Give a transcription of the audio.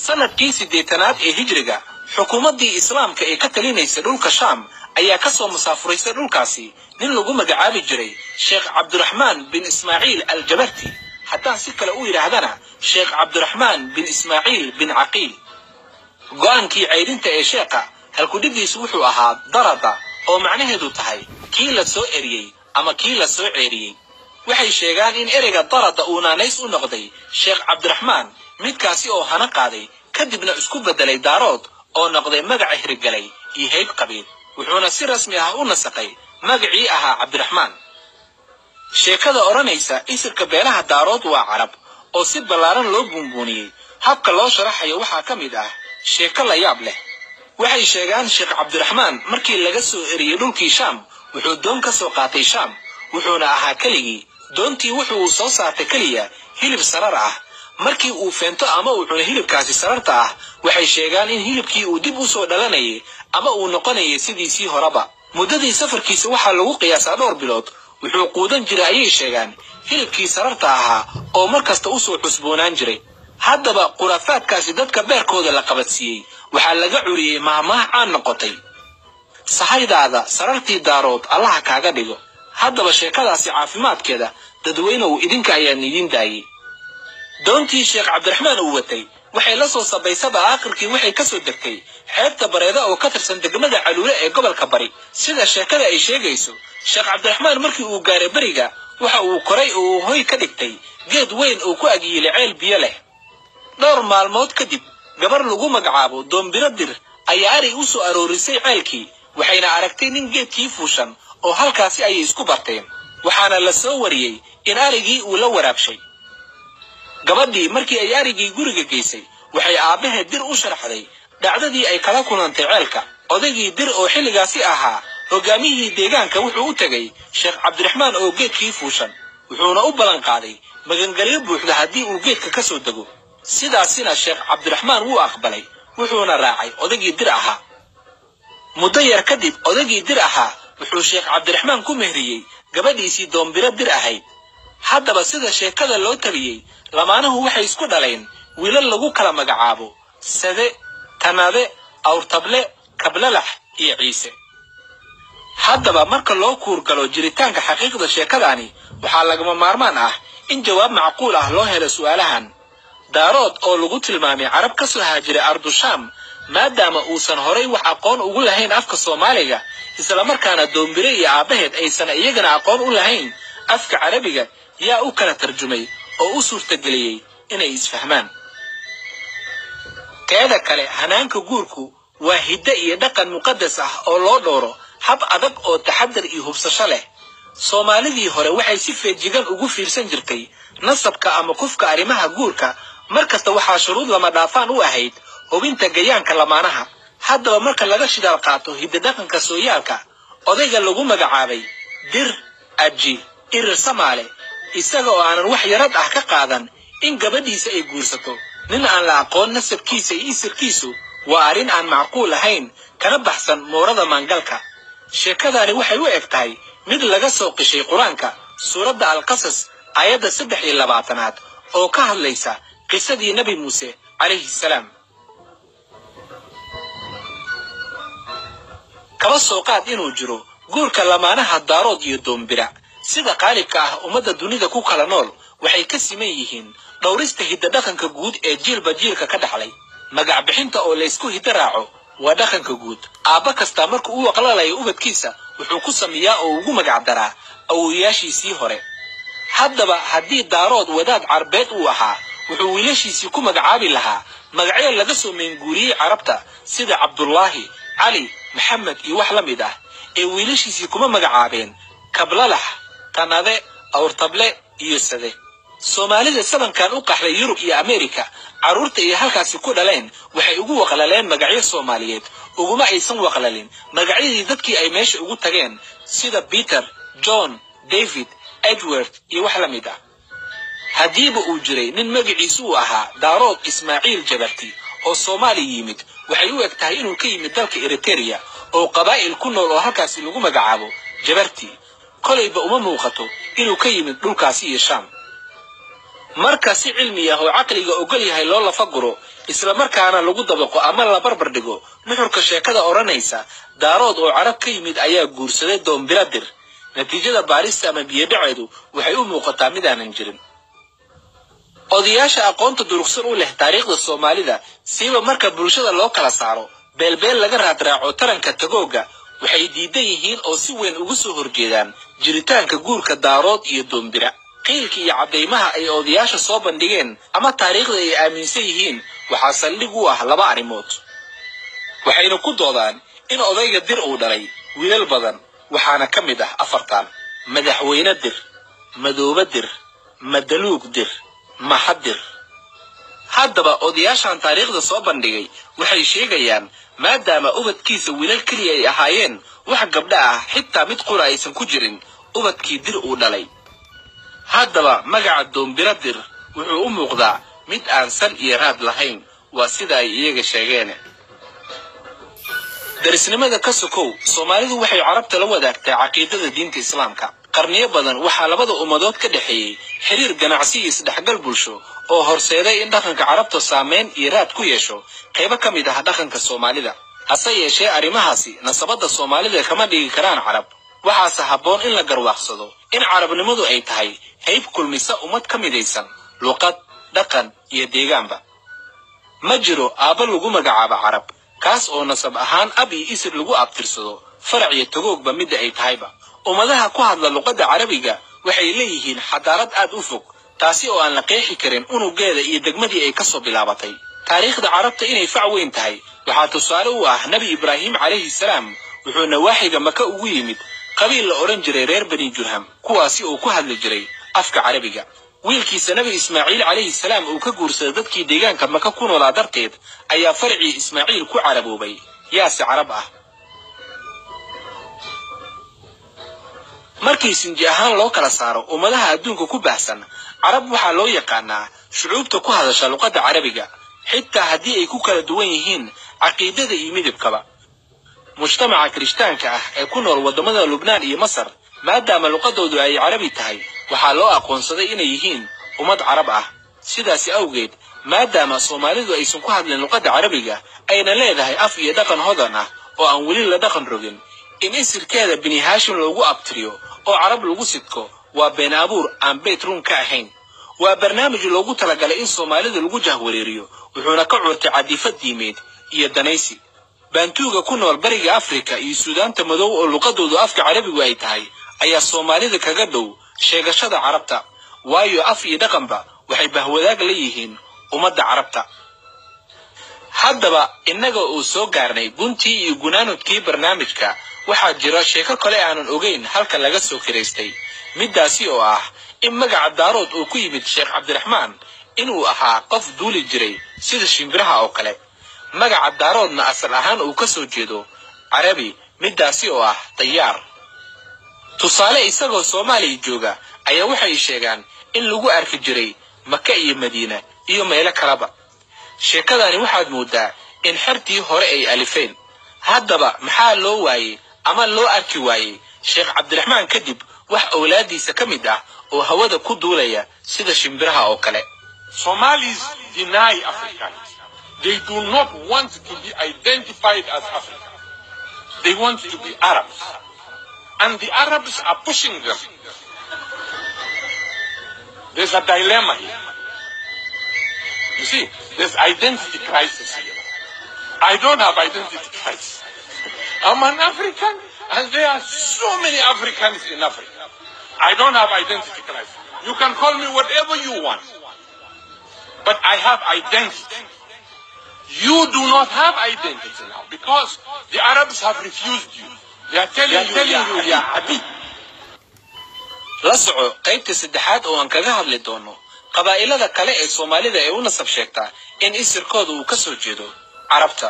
sanadkii 8aad ee hijriga xukuumaddii islaamka ee ka talinaysa dhulka Shaam ayaa ka soo musaafuraysay dhulkaasi nin lagu magacaabi jiray Sheekh Cabdiraxmaan bin Ismaaciil al-Jabarti haddaan si kale u yiraahdana Sheekh Cabdiraxmaan bin Ismaaciil bin Aqiil go'aankii ceydinta ee sheekha halkudhigiisu wuxuu ahaa darada oo macnaheedu tahay kii la soo eriyay ama kii la soo ceeriyay waxay sheegaan in ereyga darada uu naanays u noqday Sheekh Cabdiraxmaan midkaasi oo hana qaaday kadibna isku bedelay daarood oo noqday magaca hirgalay iyo hayb qabiil wuxuuna si rasmi ah u nasaqay magacii ahaa Cabdiraxmaan sheekada oranaysa isirka beelaha daarood waa carab oo si ballaaran loo buunbuuniyay habka loo sharaxayo waxaa ka mid ah sheeko la yaab leh waxay sheegaan Sheekh Cabdiraxmaan markii laga soo eriyay dhulkii Shaam wuxuu doon ka soo qaatay Shaam wuxuuna ahaa kaligii doontii wuxuu soo saartay kaliya hilib sarar ah markii uu feento ama uu cuno hilibkaasi sararta ah waxay sheegaan in hilibkii uu dib u soo dhalanayay ama uu noqonayay sidiisii horeba muddadii safarkiisa waxaa lagu qiyaasaa dhowr bilood wuxuu quudan jiray ayay sheegaan hilibkii sararta ahaa oo markasta u soo cusboonaan jiray haddaba quraafaadkaasi dadka beerkooda la qabadsiiyey waxaa laga curiyey maahmaah caan noqotay sahaydaada sarartii daarood allaha kaaga dhigo haddaba sheekadaasi caafimaadkeeda dadweynuhu idinka ayaa idin daayay doontii Sheekh Cabdiraxmaan uu watay waxay la soo sabaysaba aakhirkii waxay ka soo degtay xeebta bareeda oo ka tirsan degmada Caluule ee gobolka Bari sida sheekada ay sheegayso Sheekh Cabdiraxmaan markii uu gaaray bariga waxa uu koray oo hoy ka dhigtay geed weyn oo ku agyiilay ceel biyo leh dhowr maalmood kadib gabar lagu magacaabo Doombiradir ayaa ari u soo aroorisay ceelkii waxayna aragtay nin geedkii fuushan oo halkaasi ay isku barteen waxaana la soo wariyay in arigii uu la waraabshay gabadhii markii ay arigii guriga geysay waxay aabaheed dir u sharaxday dhacdadii ay kala kulantay ceelka odaygii dir oo xilligaasi ahaa hogaamiyihii deegaanka wuxuu u tagay Sheekh Cabdiraxmaan oo geedkii fuushan wuxuuna u balan qaaday magangalyo buuxda haddii uu geedka ka soo dago sidaasina Sheekh Cabdiraxmaan wuu aqbalay wuxuuna raacay odaygii dir ahaa muddo yar kadib odaygii dir ahaa wuxuu Sheekh Cabdiraxmaan ku mehriyay gabadhiisii Doombiradir ahayd haddaba sida sheekada loo tabiyay lamaanahu waxay isku dhaleen wiilal lagu kala magacaabo Sade Tanade Awrtable Kablalax iyo Ciise haddaba marka loo kuurgalo jiritaanka xaqiiqda sheekadaani waxaa lagama maarmaan ah in jawaab macquul ah loo helo su'aalahan daarood oo lagu tilmaamay carab ka soo haajiray ardu Shaam maadaama uusan horay wax aqoon ugu lahayn afka Soomaaliga isla markaana Doombire iyo aabaheed aysan iyagana aqoon u lahayn afka Carabiga yaa u kala tarjumay oo u suurtageliyay inay isfahmaan teeda kale hanaanka guurku waa hidde iyo dhaqan muqaddas ah oo loo dhooro hab adag oo taxaddar iyo hubsasho leh Soomaalidii hore waxay si feejigan ugu fiirsan jirtay nasabka ama qofka arrimaha guurka markasta waxaa shuruud lama dhaafaan u ahayd hubinta gayaanka lamaanaha haddaba marka laga shidaal qaato hidde dhaqanka sooyaalka odayga lagu magacaabay dir aji irir Soomaali isaga oo aanan wax yarad ah ka qaadan in gabadhiisa ay guursato nin aan la aqoon nasabkiisa iyo isirkiisu waa arrin aan macquul ahayn kana baxsan moorada maangalka sheekadaani waxay u egtahay mid laga soo qishay quraanka suuradda al-qasas aayadda 23aad oo ka hadlaysa qisadii nabi Muuse alayhi salaam kaba soo qaad inuu jiro guurka lamaanaha daarood iyo Doombira sida qaalibka ah ummadda dunida ku kala nool waxay ka siman yihiin dhowrista hidda dhaqanka guud ee jiilba jiilka ka dhaxlay magac bixinta oo la isku hidda raaco waa dhaqanka guud aaba kasta marka uu aqlalayo ubadkiisa wuxuu ku sameeyaa oo ugu magac daraa awooyaashiisii hore haddaba haddii daarood wadaad carbeed uu ahaa wuxuu wiilashiisii ku magacaabi lahaa magacyo laga soo meenguuriyey carabta sida Cabdullaahi Cali Maxamed iyo wax la mid ah ee wiilashiisii kuma magacaabeen Kablalax Tanade Awrtable iyo Sade Soomaalida sabankan u qaxlay Yurub iyo Ameerika caruurta iyo halkaasi ku dhaleen waxay ugu waqlaleen magacyo Soomaaliyeed uguma aysan waqlalin magacyadii dadkii ay meesha ugu tageen sida Peter John David Edward iyo wax la mid ah hadiiba uu jiray nin magaciisu uu ahaa Daarood Ismaaciil Jabarti oo Soomaali yimid waxay u egtahay inuu ka yimid dalka Eritrea oo qabaa'il ku nool oo halkaasi lagu magacaabo Jabarti kolayba uma muuqato inuu ka yimid dhulkaasi iyo Shaam marka si cilmi ah oo aqliga ogol yahay loo la faguro isla markaana lagu dabaqo ama la barbar dhigo nuxurka sheekada oranaysa daarood oo carab ka yimid ayaa guursaday doombiradir natiijada baarista ama biyadhaceedu waxay u muuqataa mid aanan jirin odayaasha aqoonta durugsan u leh taariikhda Soomaalida siiba marka bulshada loo kala saaro beelbeel laga raadraaco taranka tagooga waxay diidan yihiin oo si weyn ugu soo horjeedaan jiritaanka guurka daarood iyo doombira qiilka iyo cadeymaha ay odayaasha soo bandhigeen ama taariikhda ay aaminsan yihiin waxaa saldhig u ah laba arrimood waxayna ku doodaan in odayga dir uu dhalay wiilal badan waxaana ka mid ah afartan madaxweyne dir madoobe dir madaluug dir mahadir haddaba odayaashan taariikhda soo bandhigay waxay sheegayaan maadaama ubadkiisa wiilal kaliya ay ahaayeen wax gabdha ah xitaa mid qura aysan ku jirin ubadkii dir uu dhalay haddaba magaca doombira dir wuxuu u muuqdaa mid aan sal iyo raad lahayn waa sida ay iyaga sheegeen darisnimada ka sokow Soomaalidu waxay carabta la wadaagtaa caqiidada diinta Islaamka qarniyo badan waxaa labada ummadood ka dhaxeeyay xiriir ganacsi iyo isdhexgal bulsho oo horseeday in dhaqanka carabta saameyn iyo raad ku yeesho qaybo ka mid ah dhaqanka Soomaalida hase yeeshee arrimahaasi nasabada Soomaalida kama dhigi karaan carab waxaase habboon in la garwaaqsado in carabnimadu ay tahay hayb kulmisa ummad ka midaysan luqad dhaqan iyo deegaanba ma jiro aaba lagu magacaabo carab kaas oo nasab ahaan ab iyo isir lagu abtirsado farac iyo tagoogba midda ay tahayba ummadaha ku hadla luqadda carabiga waxay leeyihiin xadaarad aad u fog taasi oo aan la qeexi karin unugeeda iyo degmadii ay ka soo bilaabatay taariikhda carabta inay fac weyn tahay waxaa tusaale u ah nabi ibraahim calayhi salaam wuxuu nawaaxiga maka ugu yimid qabiil la oran jiray reer bani jurham kuwaasi oo ku hadli jiray afka carabiga wiilkiisa nabi ismaaciil calayhi salaam uu ka guursaday dadkii deegaanka maka ku noolaa darteed ayaa farcii ismaaciil ku caraboobay yaasi carab ah markii sinji ahaan loo kala saaro ummadaha adduunka ku baahsan carab waxaa loo yaqaanaa shucuubta ku hadasha luqadda carabiga xitaa haddii ay ku kala duwan yihiin caqiidada iyo midabkaba mujtamaca kirishtaanka ah ee ku nool wadamada Lubnaan iyo Masar maadaama luqadoodu ay carabi tahay waxaa loo aqoonsaday inay yihiin ummad carab ah sidaas awgeed maadaama Soomaalidu aysan ku hadlin luqadda carabiga ayna leedahay af iyo dhaqan hodan ah oo aan weli la dhaqan rogin in isirkeeda bini haashim loogu abtiriyo oo carab lagu sidko waa been abuur aan beet run ka ahayn waa barnaamij loogu talagalay in Soomaalida lagu jahwareeriyo wuxuuna ka curtay cadifad diimeed iyo danaysi bantuuga ku nool bariga Afrika iyo Suudaanta madow oo luqadoodu afka carabigu ay tahay ayaa Soomaalida kaga dhow sheegashada carabta waayo af iyo dhaqanba waxay bahwadaag leeyihiin ummadda carabta haddaba innaga oo soo gaarnay guntii iyo gunaanadkii barnaamijka waxaa jira sheeko kale aanan ogeyn halka laga soo kireystay midaasi oo ah in magaca daarood uu ku yimid Sheekh Cabdiraxmaan inuu ahaa qof duuli jiray sida shimbiraha oo kale magaca daaroodna asal ahaan uu ka soo jeedo carabi midaasi oo ah tayaar tusaale isagoo Soomaaliya jooga ayaa waxay sheegaan in lagu arki jiray Maka iyo Madiina iyo meelo kaleba sheekadani waxaad moodaa in xirtii hore ay alifeen haddaba maxaa loo waayay ama loo arki waayay Sheekh Cabdiraxmaan kadib wax awlaadiisa ka mid ah oo hawada ku duulaya sida shimbiraha oo kale Somalis deny Africans. They do not want to be identified as Africans. They want to be Arabs. And the Arabs are pushing them. There's a dilemma here. You see, there's identity crisis here. I don't have identity crisis. I'm an African, and there are so many Africans in Africa. I don't have identity crisis. You can call me whatever you want. But I have identity. You do not have identity now because the Arabs have refused you. They are telling you, ya Habib. La soco qaybta saddexaad oo aan kaga hadli doono qabaa'ilada kale ee Soomaalida ee u nasab sheegta in isirkoodu uu ka soo jeedo carabta